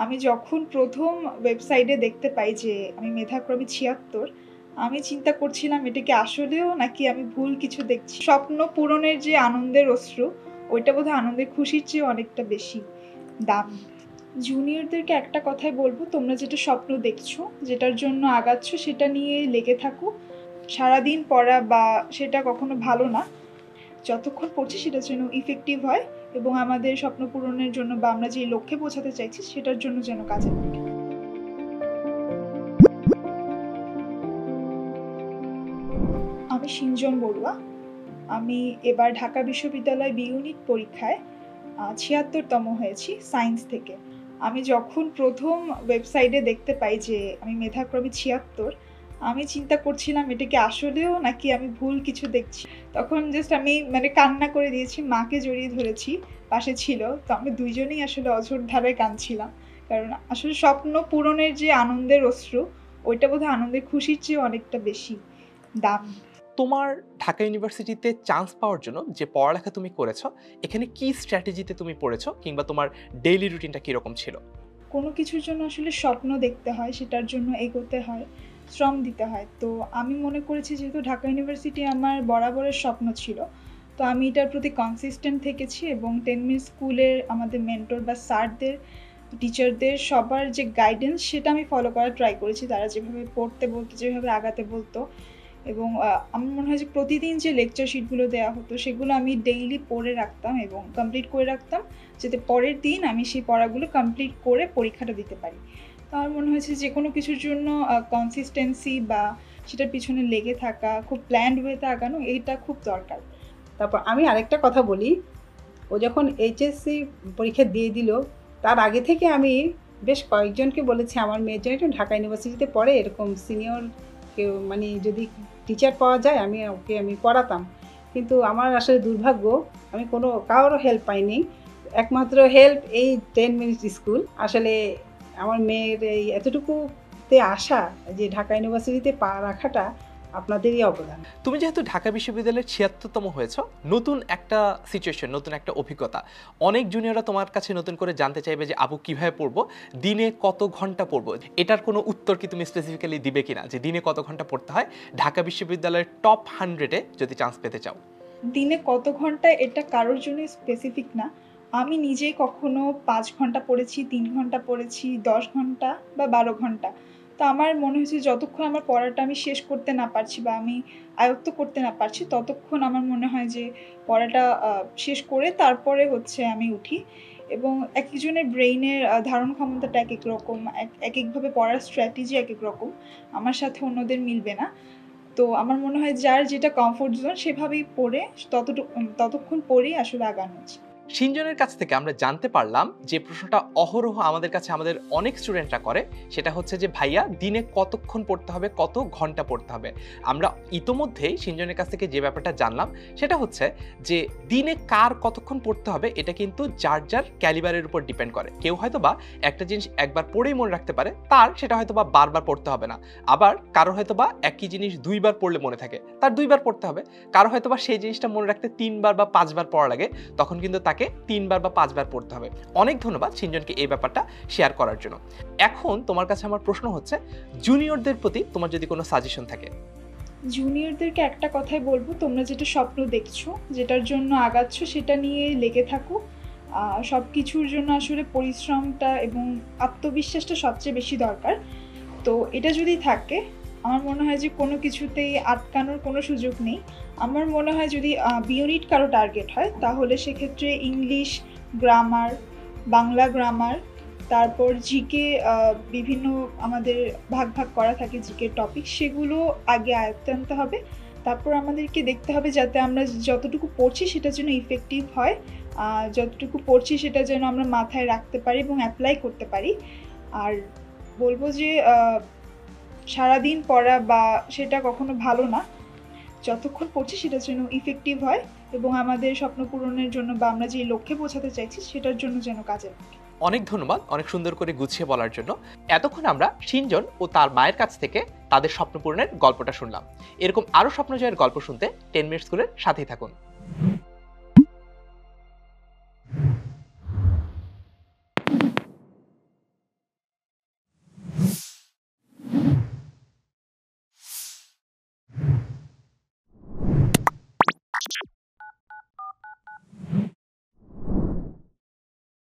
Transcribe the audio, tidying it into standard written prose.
আমি যখন প্রথম ওয়েবসাইটে দেখতে পাই যে আমি মেধাক্রমে ৭৬, আমি চিন্তা করছিলাম এটা কি আসলেও নাকি আমি ভুল কিছু দেখছি। স্বপ্ন পূরণের যে আনন্দের অশ্রু, ওইটা বোধহয় আনন্দের খুশির চেয়ে অনেকটা বেশি দামি। জুনিয়রদেরকে একটা কথাই বলবো, তোমরা যেটা স্বপ্ন দেখছো, যেটার জন্য আগাচ্ছ সেটা নিয়ে লেগে থাকো। সারাদিন পড়া বা সেটা কখনো ভালো না। যতক্ষণ পড়ছি সেটা যেন ইফেক্টিভ হয় এবং আমাদের স্বপ্ন পূরণের জন্য বা আমরা যে লক্ষ্যে পৌঁছাতে চাইছি সেটার জন্য যেন কাজে লাগে। আমি সিঞ্জন বড়ুয়া। আমি এবার ঢাকা বিশ্ববিদ্যালয় বি ইউনিট পরীক্ষায় ৭৬তম হয়েছি সায়েন্স থেকে। আমি যখন প্রথম ওয়েবসাইটে দেখতে পাই যে আমি মেধাক্রমে ৭৬, আমি চিন্তা করছিলাম এটা কি আসলেও নাকি আমি ভুল কিছু দেখছি। তখন জাস্ট আমি কান্না করে দিয়েছি, মাকে জড়িয়ে ধরেছি, পাশে ছিল। তো আমরা দুইজনেই আসলে অঝোর ধারায় কাঁদছিলাম। কারণ আসলে স্বপ্ন পূরণের যে আনন্দের অশ্রু, ওইটা বোধহয় আনন্দের খুশির চেয়ে অনেকটা বেশি দামি। তোমার ঢাকা ইউনিভার্সিটিতে চান্স পাওয়ার জন্য যে পড়ালেখা তুমি করেছো, এখানে কি স্ট্র্যাটেজিতে তুমি পড়েছো কিংবা তোমার ডেইলি রুটিনটা কিরকম ছিল? কোনো কিছুর জন্য আসলে স্বপ্ন দেখতে হয়, সেটার জন্য এগোতে হয়, শ্রম দিতে হয়। তো আমি মনে করেছি যেহেতু ঢাকা ইউনিভার্সিটি আমার বরাবরের স্বপ্ন ছিল, তো আমি এটার প্রতি কনসিস্টেন্ট থেকেছি এবং 10 মিনিট স্কুলের আমাদের মেন্টর বা স্যারদের, টিচারদের সবার যে গাইডেন্স সেটা আমি ফলো করার ট্রাই করেছি। তারা যেভাবে পড়তে বলতো, যেভাবে আগাতে বলতো, এবং আমার মনে হয় যে প্রতিদিন যে লেকচার শিটগুলো দেওয়া হতো সেগুলো আমি ডেইলি পড়ে রাখতাম এবং কমপ্লিট করে রাখতাম, যাতে পরের দিন আমি সেই পড়াগুলো কমপ্লিট করে পরীক্ষাটা দিতে পারি। তো আমার মনে হয়েছে যে কোনো কিছুর জন্য কনসিস্টেন্সি বা সেটার পিছনে লেগে থাকা, খুব প্ল্যান্ড ওয়েতে আগানো, এইটা খুব দরকার। তারপর আমি আরেকটা কথা বলি, ও যখন এইচএসসি পরীক্ষা দিয়ে দিল, তার আগে থেকে আমি বেশ কয়েকজনকে বলেছি আমার মেয়ের জন্য একটু ঢাকা ইউনিভার্সিটিতে পড়ে, এরকম সিনিয়র কেউ যদি টিচার পাওয়া যায় আমি পড়াতাম। কিন্তু আমার আসলে দুর্ভাগ্য, আমি কারোর হেল্প পাইনি। একমাত্র হেল্প এই 10 মিনিট স্কুল। আসলে আমার মেয়ের এই এতটুকুতে আসা, যে ঢাকা ইউনিভার্সিটিতে পা রাখাটা আপনাদেরই অবদান। তুমি যেহেতু ঢাকা বিশ্ববিদ্যালয়ের ৭৬তম হয়েছো, নতুন একটা সিচুয়েশন, নতুন একটা অভিজ্ঞতা। অনেক জুনিয়ররা তোমার কাছে নতুন করে জানতে চাইবে যে আপু কিভাবে পড়বো, দিনে কত ঘন্টা পড়বো। এটার কোনো উত্তর কি তুমি স্পেসিফিক্যালি দিবে কিনা, যে দিনে কত ঘন্টা পড়তে হয় ঢাকা বিশ্ববিদ্যালয়ের টপ 100-এ যদি চান্স পেতে চাও? দিনে কত ঘন্টা এটা কারোর জন্য স্পেসিফিক না। আমি নিজেই কখনো ৫ ঘন্টা পড়েছি, ৩ ঘন্টা পড়েছি, ১০ ঘন্টা বা ১২ ঘন্টা। তো আমার মনে হয়েছে যতক্ষণ আমার পড়াটা আমি শেষ করতে না পারছি বা আমি আয়ত্ত করতে না পারছি, ততক্ষণ আমার মনে হয় যে পড়াটা শেষ করে তারপরে আমি উঠি। এবং একেকজনের ব্রেইনের ধারণ ক্ষমতাটা একেক রকম, একেকভাবে পড়ার স্ট্র্যাটেজি একেক রকম। আমার সাথে অন্যদের মিলবে না। তো আমার মনে হয় যার যেটা কমফোর্ট জোন সেভাবেই পড়ে ততক্ষণ পড়েই আসলে আগানো উচিত। সিনজনের কাছ থেকে আমরা জানতে পারলাম যে প্রশ্নটা অহরহ আমাদের অনেক স্টুডেন্টরা করে, সেটা হচ্ছে যে ভাইয়া দিনে কতক্ষণ পড়তে হবে, কত ঘন্টা পড়তে হবে। আমরা ইতোমধ্যেই সিনজনের কাছ থেকে যে ব্যাপারটা জানলাম সেটা হচ্ছে যে দিনে কার কতক্ষণ পড়তে হবে এটা কিন্তু যার যার ক্যালিবারের উপর ডিপেন্ড করে। কেউ হয়তো বা একটা জিনিস একবার পড়েই মনে রাখতে পারে, তার সেটা হয়তো বা বারবার পড়তে হবে না। আবার কারো হয়তো বা একই জিনিস 2বার পড়লে মনে থাকে, তার 2বার পড়তে হবে। কারো হয়তো বা সেই জিনিসটা মনে রাখতে 3বার বা 5বার পড়া লাগে, তখন কিন্তু তাকে 3বার বা 5বার পড়তে হবে। অনেক ধন্যবাদ সিনজনকে এই ব্যাপারটা শেয়ার করার জন্য। এখন তোমার কাছে আমার প্রশ্ন হচ্ছে, জুনিয়রদের প্রতি তোমার যদি কোনো সাজেশন থাকে? জুনিয়রদেরকে একটা কথাই বলবো, তোমরা যেটা স্বপ্ন দেখছো, যেটার জন্য আগাচ্ছ সেটা নিয়ে লেগে থাকো। সব কিছুর জন্য আসলে পরিশ্রমটা এবং আত্মবিশ্বাসটা সবচেয়ে বেশি দরকার। তো এটা যদি থাকে, আমার মনে হয় যে কোনো কিছুতেই আটকানোর কোনো সুযোগ নেই। আমার মনে হয় যদি বি ইউনিট কারো টার্গেট হয়, তাহলে সেক্ষেত্রে ইংলিশ গ্রামার, বাংলা গ্রামার, তারপর জিকে, বিভিন্ন আমাদের ভাগ ভাগ করা থাকে জিকের টপিক, সেগুলো আগে আয়ত্তে আনতে হবে। তারপর আমাদেরকে দেখতে হবে যাতে আমরা যতটুকু পড়ছি সেটা যেন ইফেক্টিভ হয়, যতটুকু পড়ছি সেটা যেন আমরা মাথায় রাখতে পারি এবং অ্যাপ্লাই করতে পারি। আর বলবো যে সারাদিন পড়া বা সেটা কখনো ভালো না। যতক্ষণ পড়ছি সেটা যেন ইফেক্টিভ হয় এবং আমাদের স্বপ্ন পূরণের জন্য বা আমরা যে লক্ষ্যে পৌঁছাতে চাইছি সেটার জন্য যেন কাজে লাগে। অনেক ধন্যবাদ অনেক সুন্দর করে গুছিয়ে বলার জন্য। এতক্ষণ আমরা সিনজন ও তার মায়ের কাছ থেকে তাদের স্বপ্ন পূরণের গল্পটা শুনলাম। এরকম আরো স্বপ্ন জয়ের গল্প শুনতে 10 মিনিট স্কুলের সাথেই থাকুন।